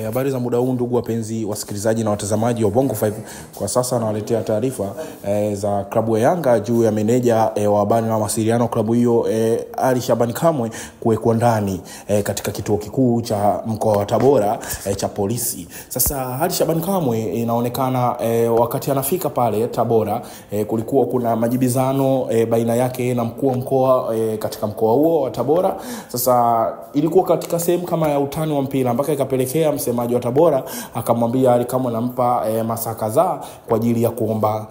Habari za muda huu ndugu wapenzi wasikilizaji na watazamaji wa Bongo 5. Kwa sasa nawaletea taarifa za klabu ya Yanga juu ya meneja wa habari na mawasiliano klabu hiyo Ali Shabani Kamwe kuwekwa ndani katika kituo kikuu cha mkoa wa Tabora cha polisi. Sasa Ali Shabani Kamwe inaonekana wakati anafika pale Tabora kulikuwa kuna majibizano baina yake na mkuu wa mkoa katika mkoa huo wa Tabora. Sasa ilikuwa katika sehemu kama ya utani wa mpira mpaka ikapelekea msemaji wa Tabora akamwambia Ali Kamwe nampa masaa kadhaa kwa ajili ya kuomba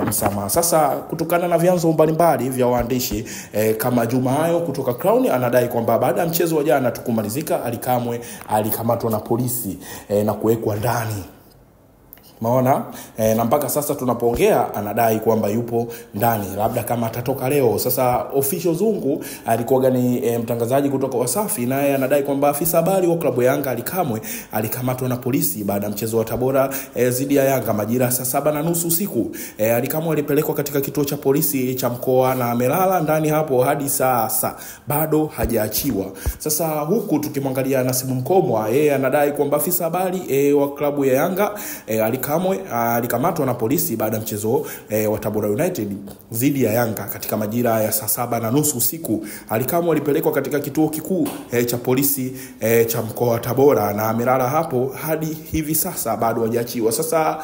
msamaha. Sasa kutokana na vyanzo mbalimbali vya waandishi kama Juma Hayo kutoka Crown anadai kwamba baada ya mchezo wa jana tukumalizika Ali Kamwe alikamatwa na polisi na kuwekwa ndani. Maona na mpaka sasa tunapoongea anadai kwamba yupo ndani, labda kama atatoka leo. Sasa official Zungu alikuwa gani mtangazaji kutoka Wasafi, naye anadai kwamba afisa habari wa klabu ya Yanga Ali Kamwe alikamatwa na polisi baada ya mchezo wa Tabora dhidi ya Yanga majira saa 7:30 usiku. Ali Kamwe alipelekwa katika kituo cha polisi cha mkoa na amelala ndani hapo hadi sasa bado hajaachiwa. Sasa huku tukimwangalia Nasibu Mkomwa, yeye anadai kwamba afisa habari wa klabu ya Yanga Ali Kamwe alikamatwa na polisi baada ya mchezo wa Tabora United dhidi ya Yanga katika majira ya saa 7:30 usiku. Ali Kamwe alipelekwa katika kituo kikuu cha polisi cha mkoa wa Tabora na amelala hapo hadi hivi sasa bado hajaachiwa. Sasa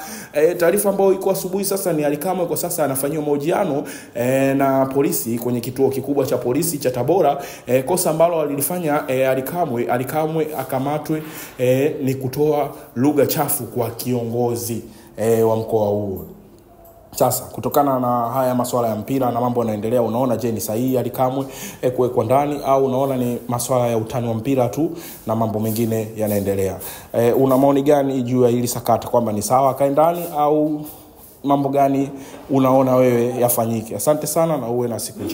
taarifa ambayo iko asubuhi sasa ni Ali Kamwe kwa sasa anafanywa mahojiano na polisi kwenye kituo kikubwa cha polisi cha Tabora. Kosa ambalo alilifanya Ali Kamwe akamatwe ni kutoa lugha chafu kwa kiongozi wa mkoa huo. Sasa kutokana na haya masuala ya mpira na mambo yanaendelea, unaona je ni sahihi Ali Kamwe kuwekwa ndani au unaona ni masuala ya utani wa mpira tu na mambo mengine yanaendelea? Una maoni gani juu ya hili sakata, kwamba ni sawa akae ndani au mambo gani unaona wewe yafanyike? Asante sana na uwe na siku njema.